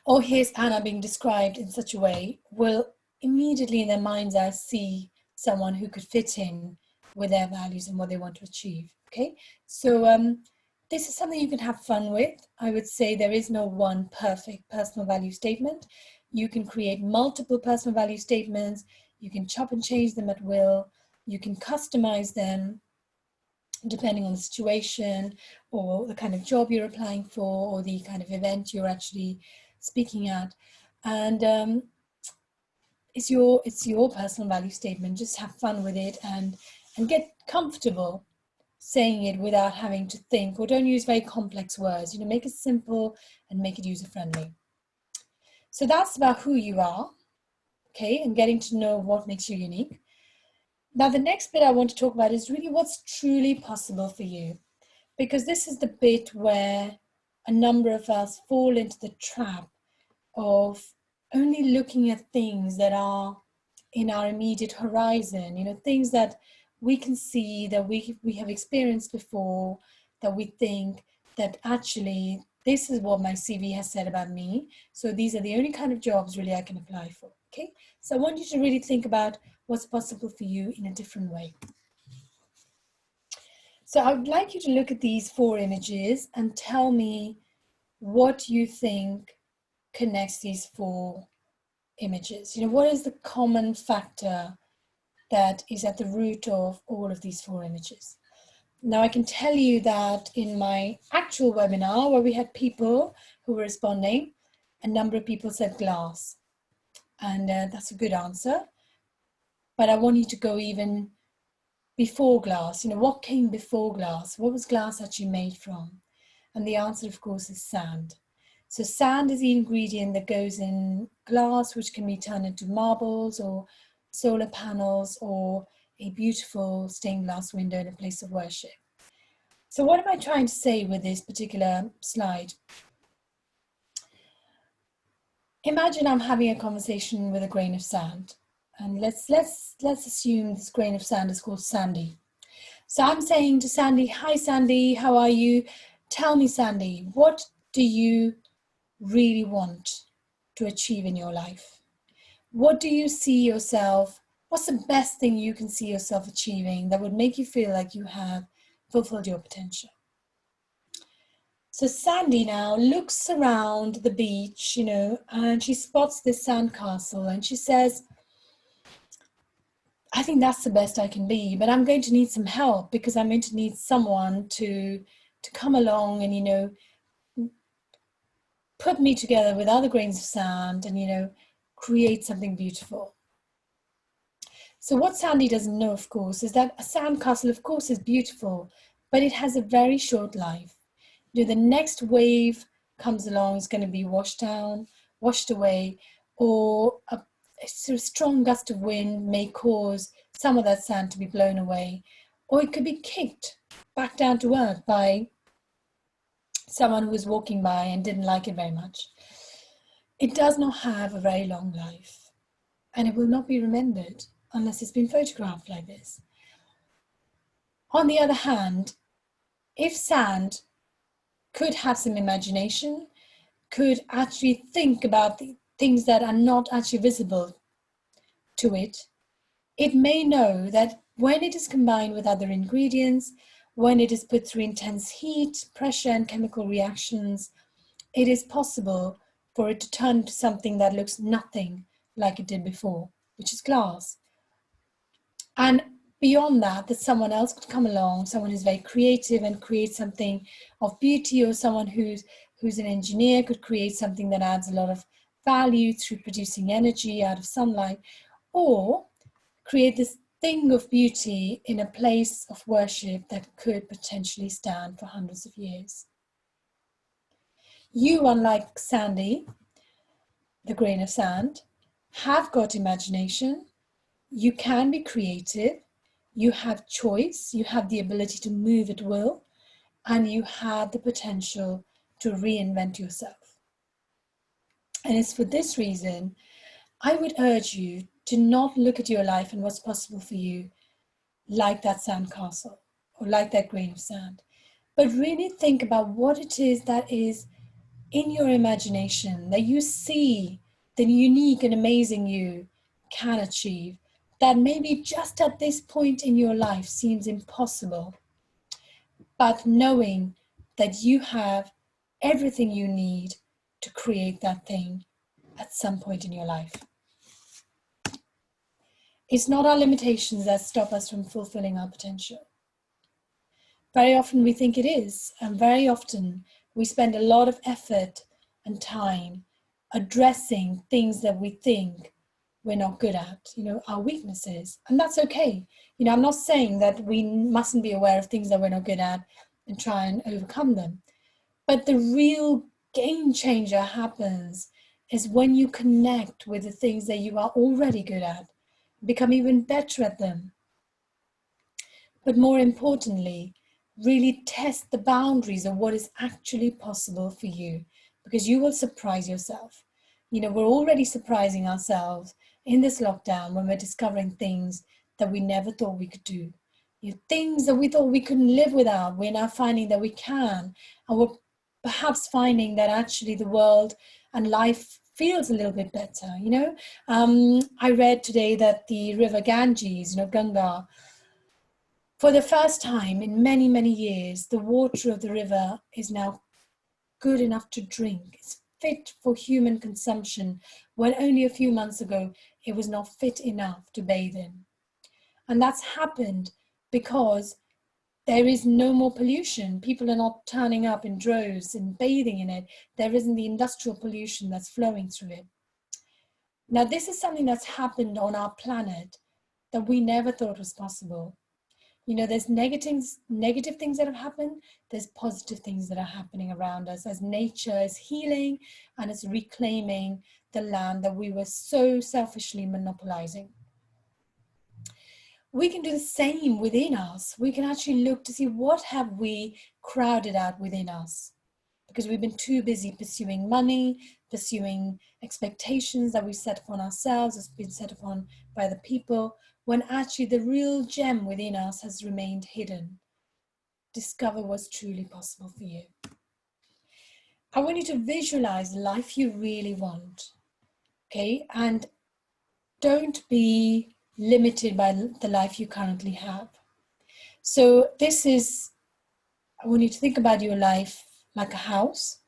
or hears Anna being described in such a way, will immediately in their mind's eye see someone who could fit in with their values and what they want to achieve. Okay, so this is something you can have fun with. I would say there is no one perfect personal value statement. You can create multiple personal value statements. You can chop and change them at will. You can customize them depending on the situation or the kind of job you're applying for or the kind of event you're actually speaking at. And it's your personal value statement. Just have fun with it and get comfortable saying it without having to think, or don't use very complex words. Make it simple and make it user-friendly. So that's about who you are, okay, and getting to know what makes you unique. Now, the next bit I want to talk about is really what's truly possible for you, because this is the bit where a number of us fall into the trap of only looking at things that are in our immediate horizon, things that we can see, that we have experienced before, that we think that actually this is what my CV has said about me. So these are the only kind of jobs really I can apply for, okay? So I want you to really think about what's possible for you in a different way. So I would like you to look at these 4 images and tell me what you think connects these 4 images. What is the common factor that is at the root of all of these 4 images? Now, I can tell you that in my actual webinar, where we had people who were responding, a number of people said glass. And that's a good answer. But I want you to go even before glass. What came before glass? What was glass actually made from? And the answer, of course, is sand. So sand is the ingredient that goes in glass, which can be turned into marbles or solar panels or a beautiful stained glass window in a place of worship. So what am I trying to say with this particular slide? Imagine I'm having a conversation with a grain of sand. And let's assume this grain of sand is called Sandy. So I'm saying to Sandy, hi Sandy, how are you? Tell me, Sandy, what do you really want to achieve in your life? What do you see yourself? What's the best thing you can see yourself achieving that would make you feel like you have fulfilled your potential? So Sandy now looks around the beach, and she spots this sandcastle and she says, I think that's the best I can be, but I'm going to need some help because I'm going to need someone to come along and, put me together with other grains of sand and, create something beautiful. So what Sandy doesn't know, of course, is that a sandcastle, of course, is beautiful, but it has a very short life. The next wave comes along, is going to be washed down, washed away, or a sort of strong gust of wind may cause some of that sand to be blown away, or it could be kicked back down to earth by someone who was walking by and didn't like it very much. It does not have a very long life, and it will not be remembered unless it's been photographed like this. On the other hand, if sand could have some imagination, could actually think about the things that are not actually visible to it, it may know that when it is combined with other ingredients, when it is put through intense heat, pressure, and chemical reactions, it is possible for it to turn into something that looks nothing like it did before, which is glass. And beyond that someone else could come along, someone who's very creative and create something of beauty, or someone who who's an engineer could create something that adds a lot of value through producing energy out of sunlight, or create this thing of beauty in a place of worship that could potentially stand for hundreds of years. You, unlike Sandy, the grain of sand, have got imagination. You can be creative. You have choice. You have the ability to move at will, and you have the potential to reinvent yourself. And it's for this reason I would urge you to not look at your life and what's possible for you like that sandcastle or like that grain of sand, but really think about what it is that is in your imagination that you see the unique and amazing you can achieve, that maybe just at this point in your life seems impossible, but knowing that you have everything you need to create that thing at some point in your life. It's not our limitations that stop us from fulfilling our potential. Very often we think it is, and very often we spend a lot of effort and time addressing things that we think we're not good at, our weaknesses, and that's okay. I'm not saying that we mustn't be aware of things that we're not good at and try and overcome them. But the real game changer happens is when you connect with the things that you are already good at, become even better at them. But more importantly, really test the boundaries of what is actually possible for you, because you will surprise yourself. We're already surprising ourselves in this lockdown when we're discovering things that we never thought we could do. Things that we thought we couldn't live without, we're now finding that we can, and we're perhaps finding that actually the world and life feels a little bit better. I read today that the river Ganges, Ganga, for the first time in many, many years, the water of the river is now good enough to drink. It's fit for human consumption, when only a few months ago it was not fit enough to bathe in. And that's happened because there is no more pollution. People are not turning up in droves and bathing in it. There isn't the industrial pollution that's flowing through it. Now, this is something that's happened on our planet that we never thought was possible. There's negative things that have happened. There's positive things that are happening around us as nature is healing and it's reclaiming the land that we were so selfishly monopolizing. We can do the same within us. We can actually look to see what have we crowded out within us, because we've been too busy pursuing money, pursuing expectations that we set upon ourselves, has been set upon by the people, when actually the real gem within us has remained hidden. Discover what's truly possible for you. I want you to visualize the life you really want, okay? And don't be limited by the life you currently have. So I want you to think about your life like a house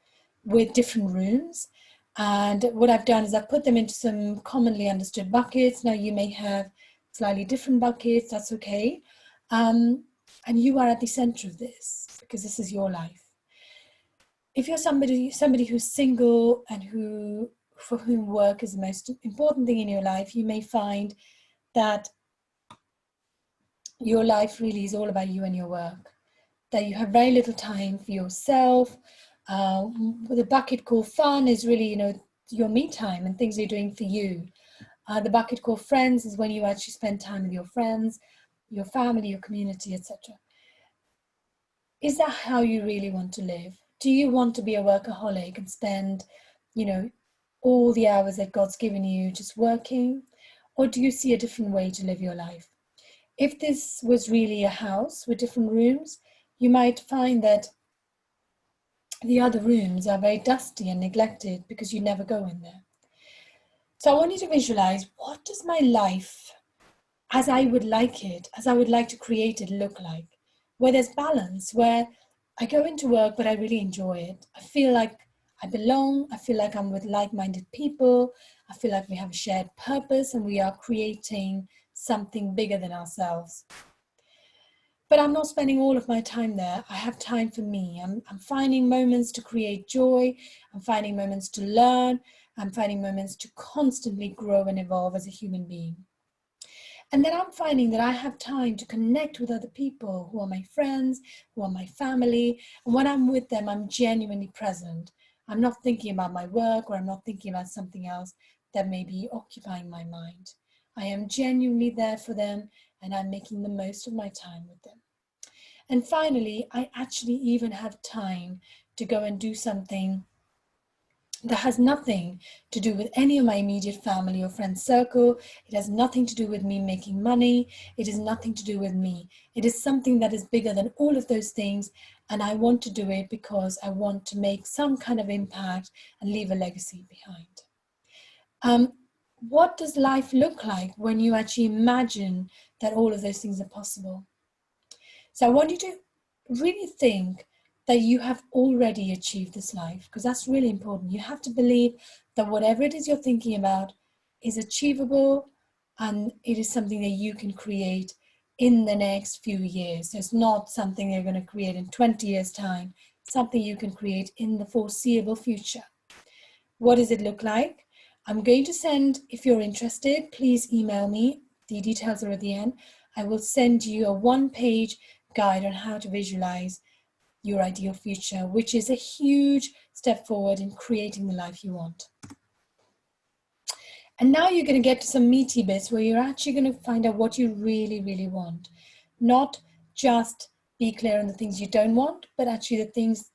with different rooms. And what I've done is I've put them into some commonly understood buckets. Now you may have slightly different buckets, that's okay. And you are at the center of this, because this is your life. If you're somebody who's single and for whom work is the most important thing in your life, you may find that your life really is all about you and your work, that you have very little time for yourself. The bucket called fun is really, your me time and things you're doing for you. The bucket called friends is when you actually spend time with your friends, your family, your community, etc. Is that how you really want to live? Do you want to be a workaholic and spend, all the hours that God's given you just working? Or do you see a different way to live your life? If this was really a house with different rooms, you might find that the other rooms are very dusty and neglected because you never go in there. So I want you to visualize, what does my life, as I would like it, as I would like to create it, look like? Where there's balance, where I go into work, but I really enjoy it. I feel like I belong. I feel like I'm with like-minded people. I feel like we have a shared purpose and we are creating something bigger than ourselves. But I'm not spending all of my time there. I have time for me. I'm finding moments to create joy. I'm finding moments to learn. I'm finding moments to constantly grow and evolve as a human being. And then I'm finding that I have time to connect with other people who are my friends, who are my family. And when I'm with them, I'm genuinely present. I'm not thinking about my work, or I'm not thinking about something else that may be occupying my mind. I am genuinely there for them, and I'm making the most of my time with them. And finally, I actually even have time to go and do something that has nothing to do with any of my immediate family or friend circle. It has nothing to do with me making money. It has nothing to do with me. It is something that is bigger than all of those things. And I want to do it because I want to make some kind of impact and leave a legacy behind. What does life look like when you actually imagine that all of those things are possible? So I want you to really think that you have already achieved this life, because that's really important. You have to believe that whatever it is you're thinking about is achievable, and it is something that you can create in the next few years. So it's not something you're going to create in 20 years' time, something you can create in the foreseeable future. What does it look like? I'm going to send, if you're interested, please email me. The details are at the end. I will send you a one-page guide on how to visualize your ideal future, which is a huge step forward in creating the life you want. And now you're going to get to some meaty bits where you're actually going to find out what you really, really want. Not just be clear on the things you don't want, but actually the things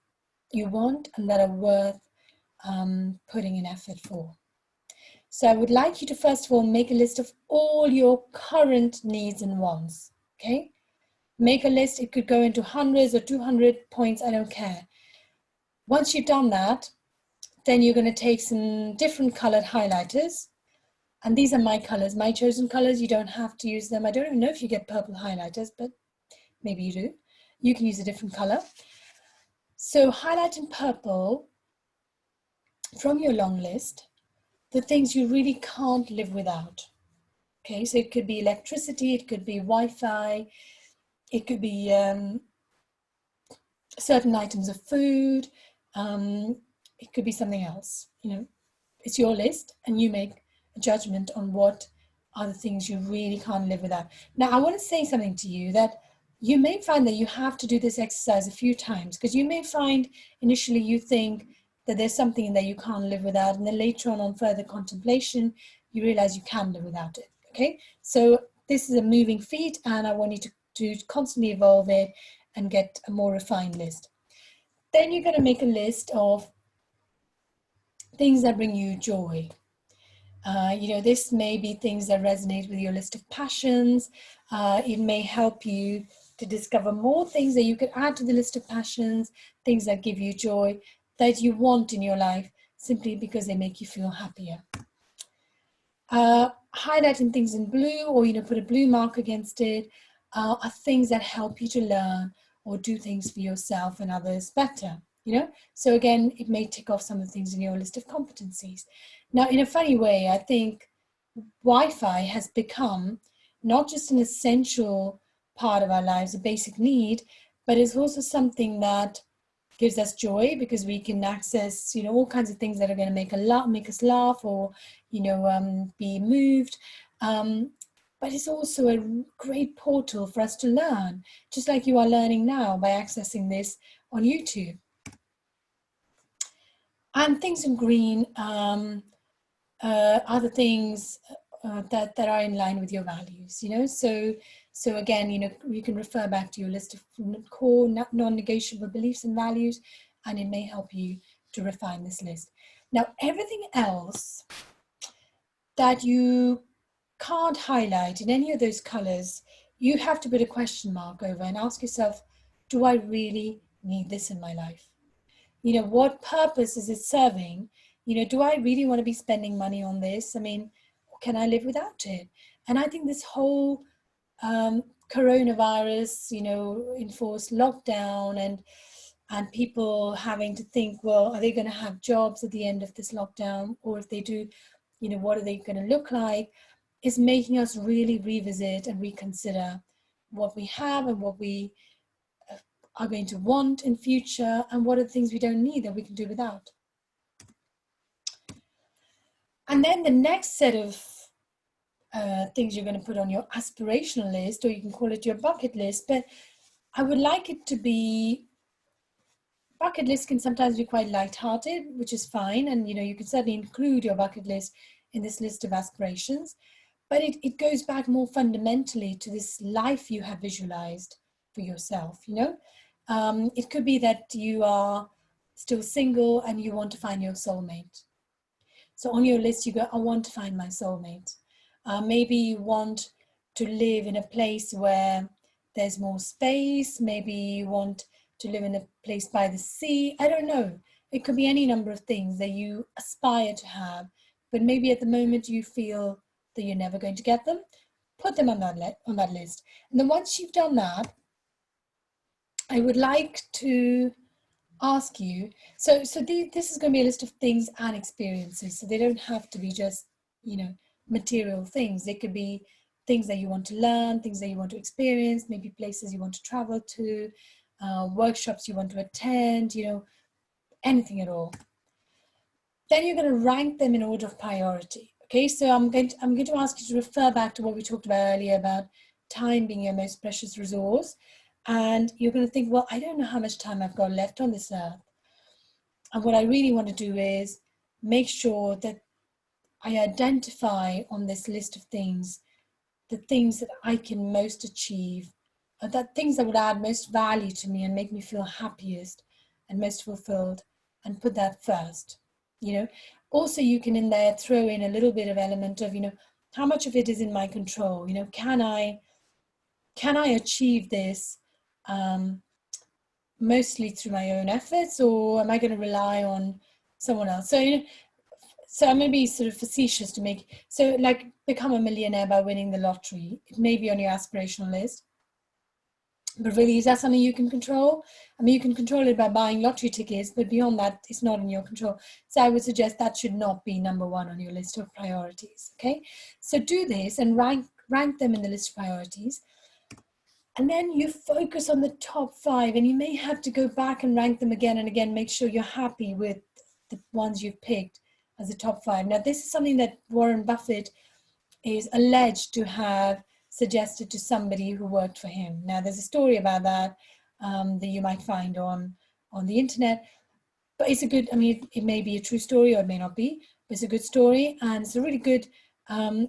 you want and that are worth putting in effort for. So I would like you to first of all make a list of all your current needs and wants, okay? Make a list. It could go into hundreds or 200 points, I don't care. Once you've done that, then you're going to take some different colored highlighters. And these are my colors, my chosen colors. You don't have to use them. I don't even know if you get purple highlighters, but maybe you do. You can use a different color. So highlight in purple from your long list the things you really can't live without. Okay, so it could be electricity, it could be Wi-Fi, it could be certain items of food, it could be something else. You know, it's your list, and you make a judgment on what are the things you really can't live without. Now, I want to say something to you that you may find that you have to do this exercise a few times, because you may find initially you think that there's something in there you can't live without, and then later on further contemplation, you realize you can live without it. Okay, so this is a moving feat, and I want you to constantly evolve it and get a more refined list. Then you're going to make a list of things that bring you joy. You know, this may be things that resonate with your list of passions. It may help you to discover more things that you could add to the list of passions, things that give you joy, that you want in your life, simply because they make you feel happier. Highlighting things in blue, or, you know, put a blue mark against it, are things that help you to learn or do things for yourself and others better. You know, so again, it may tick off some of the things in your list of competencies. Now, in a funny way, I think Wi-Fi has become not just an essential part of our lives, a basic need, but it's also something that gives us joy, because we can access, you know, all kinds of things that are going to make us laugh, or, you know, be moved. But it's also a great portal for us to learn, just like you are learning now by accessing this on YouTube. And things in green are the things that are in line with your values, you know. So again, you know, you can refer back to your list of core non-negotiable beliefs and values, and it may help you to refine this list. Now, everything else that you can't highlight in any of those colors, you have to put a question mark over and ask yourself, do I really need this in my life? You know, what purpose is it serving? You know, do I really want to be spending money on this? I mean, can I live without it? And I think this whole coronavirus, you know, enforced lockdown, and people having to think, well, are they going to have jobs at the end of this lockdown? Or if they do, you know, what are they going to look like? Is making us really revisit and reconsider what we have and what we are going to want in future, and what are the things we don't need that we can do without. And then the next set of things you're going to put on your aspirational list, or you can call it your bucket list, but I would like it to be, bucket list can sometimes be quite light-hearted, which is fine, and you can certainly include your bucket list in this list of aspirations, but it goes back more fundamentally to this life you have visualized for yourself. It could be that you are still single and you want to find your soulmate. So on your list you go, I want to find my soulmate. Maybe you want to live in a place where there's more space. Maybe you want to live in a place by the sea. I don't know. It could be any number of things that you aspire to have, but maybe at the moment you feel that you're never going to get them. Put them on that list. And then once you've done that, I would like to ask you, this is going to be a list of things and experiences, so they don't have to be just material things. They could be things that you want to learn, things that you want to experience, maybe places you want to travel to, workshops you want to attend, anything at all. Then you're going to rank them in order of priority. Okay, so I'm going to ask you to refer back to what we talked about earlier about time being your most precious resource. And you're going to think, well, I don't know how much time I've got left on this earth. And what I really want to do is make sure that I identify on this list of things the things that I can most achieve, that things that would add most value to me and make me feel happiest and most fulfilled, and put that first. Also you can in there throw in a little bit of element of, how much of it is in my control? Can I achieve this mostly through my own efforts, or am I going to rely on someone else? So I'm going to be sort of facetious to make, so like become a millionaire by winning the lottery. It may be on your aspirational list, but really, is that something you can control? I mean, you can control it by buying lottery tickets, but beyond that, it's not in your control. So I would suggest that should not be number one on your list of priorities, okay? So do this and rank them in the list of priorities. And then you focus on the top 5, and you may have to go back and rank them again and again, make sure you're happy with the ones you've picked as the top 5. Now, this is something that Warren Buffett is alleged to have suggested to somebody who worked for him. Now, there's a story about that that you might find on the internet, but it's a good, I mean, it may be a true story or it may not be, but it's a good story, and it's a really good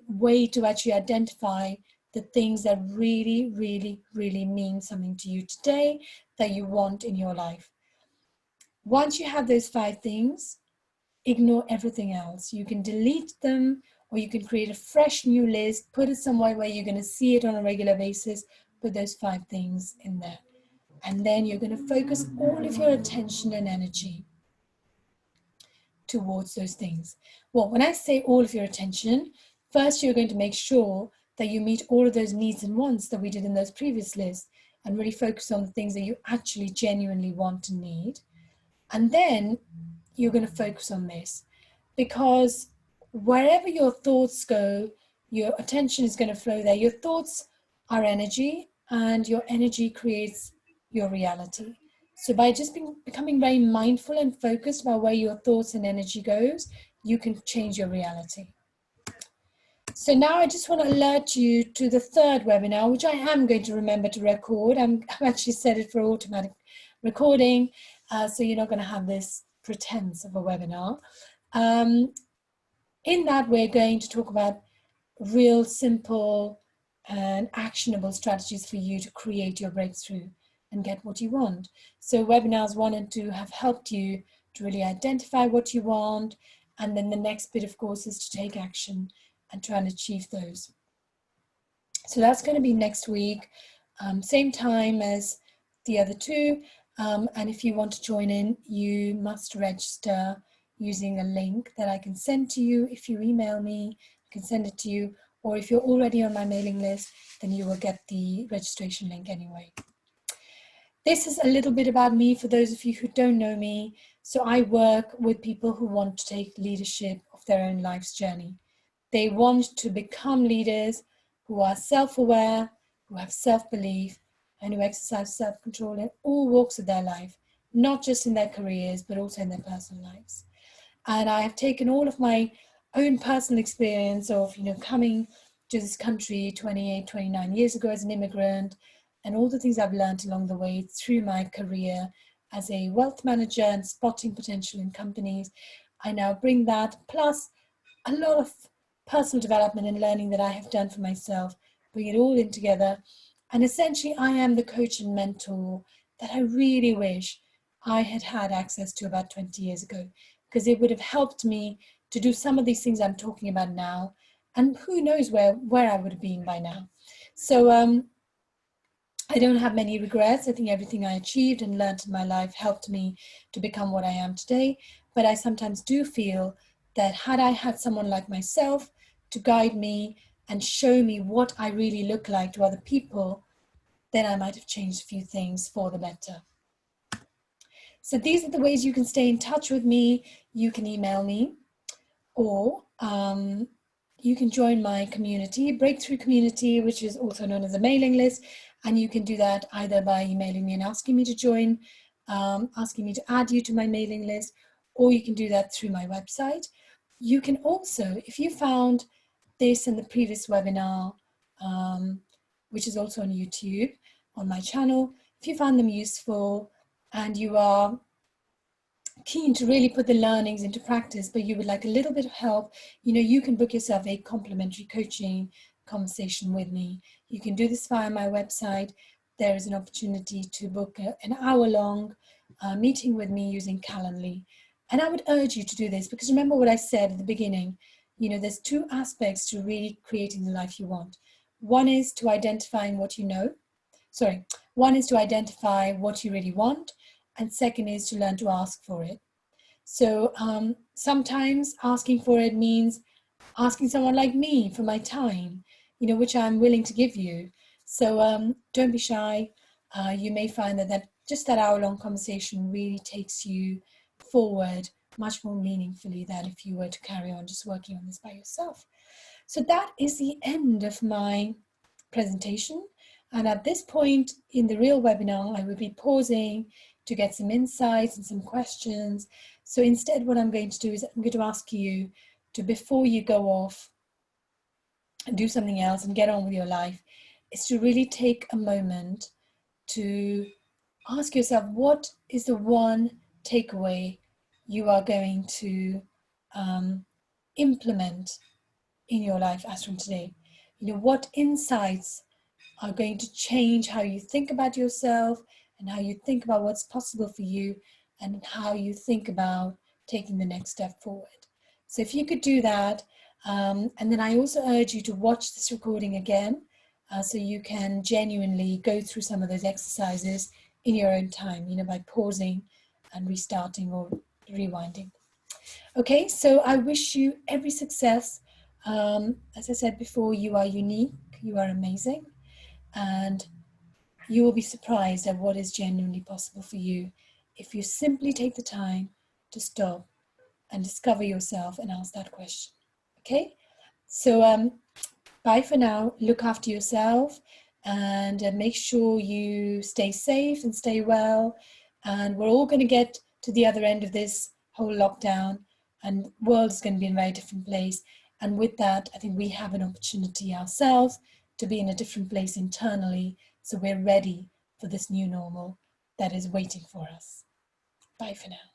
way to actually identify the things that really, really, really mean something to you today that you want in your life. Once you have those 5 things, ignore everything else. You can delete them, or you can create a fresh new list, put it somewhere where you're going to see it on a regular basis, put those 5 things in there. And then you're going to focus all of your attention and energy towards those things. Well, when I say all of your attention, first you're going to make sure that you meet all of those needs and wants that we did in those previous lists, and really focus on the things that you actually genuinely want and need. And then you're going to focus on this, because wherever your thoughts go, your attention is going to flow there. Your thoughts are energy, and your energy creates your reality. So by just becoming very mindful and focused about where your thoughts and energy goes, you can change your reality. So now I just want to alert you to the 3rd webinar, which I am going to remember to record. I've actually set it for automatic recording, so you're not going to have this pretense of a webinar. In that, we're going to talk about real simple and actionable strategies for you to create your breakthrough and get what you want. So webinars 1 and 2 have helped you to really identify what you want, and then the next bit, of course, is to take action and try and achieve those. So that's going to be next week, same time as the other 2. And if you want to join in, you must register using a link that I can send to you. If you email me, I can send it to you. Or if you're already on my mailing list, then you will get the registration link anyway. This is a little bit about me for those of you who don't know me. So I work with people who want to take leadership of their own life's journey. They want to become leaders who are self-aware, who have self-belief, and who exercise self-control in all walks of their life, not just in their careers, but also in their personal lives. And I have taken all of my own personal experience of, coming to this country 28, 29 years ago as an immigrant, and all the things I've learned along the way through my career as a wealth manager and spotting potential in companies. I now bring that, plus a lot of personal development and learning that I have done for myself, bring it all in together. And essentially, I am the coach and mentor that I really wish I had had access to about 20 years ago, because it would have helped me to do some of these things I'm talking about now. And who knows where I would have been by now. So I don't have many regrets. I think everything I achieved and learned in my life helped me to become what I am today. But I sometimes do feel that had I had someone like myself to guide me and show me what I really look like to other people, then I might have changed a few things for the better. So these are the ways you can stay in touch with me. You can email me, or you can join my community, Breakthrough Community, which is also known as a mailing list. And you can do that either by emailing me and asking me to join, asking me to add you to my mailing list, or you can do that through my website. You can also, if you found this in the previous webinar, which is also on YouTube, on my channel, if you found them useful and you are keen to really put the learnings into practice, but you would like a little bit of help, you can book yourself a complimentary coaching conversation with me. You can do this via my website. There is an opportunity to book an hour-long meeting with me using Calendly. And I would urge you to do this, because remember what I said at the beginning, there's two aspects to really creating the life you want. One is to identifying what you know. One is to identify what you really want, and second is to learn to ask for it. So sometimes asking for it means asking someone like me for my time, which I'm willing to give you. So don't be shy. You may find that just that hour-long conversation really takes you forward much more meaningfully than if you were to carry on just working on this by yourself. So that is the end of my presentation. And at this point in the real webinar, I will be pausing to get some insights and some questions. So instead, what I'm going to do is I'm going to ask you to, before you go off and do something else and get on with your life, is to really take a moment to ask yourself, what is the one takeaway you are going to implement in your life as from today? What insights are going to change how you think about yourself and how you think about what's possible for you and how you think about taking the next step forward. So if you could do that, and then I also urge you to watch this recording again so you can genuinely go through some of those exercises in your own time, by pausing and restarting or rewinding. Okay, so I wish you every success. As I said before, you are unique, you are amazing, and you will be surprised at what is genuinely possible for you if you simply take the time to stop and discover yourself and ask that question. Okay, so bye for now. Look after yourself and make sure you stay safe and stay well. And we're all going to get to the other end of this whole lockdown, and the world is going to be in a very different place. And with that, I think we have an opportunity ourselves to be in a different place internally, so we're ready for this new normal that is waiting for us. Bye for now.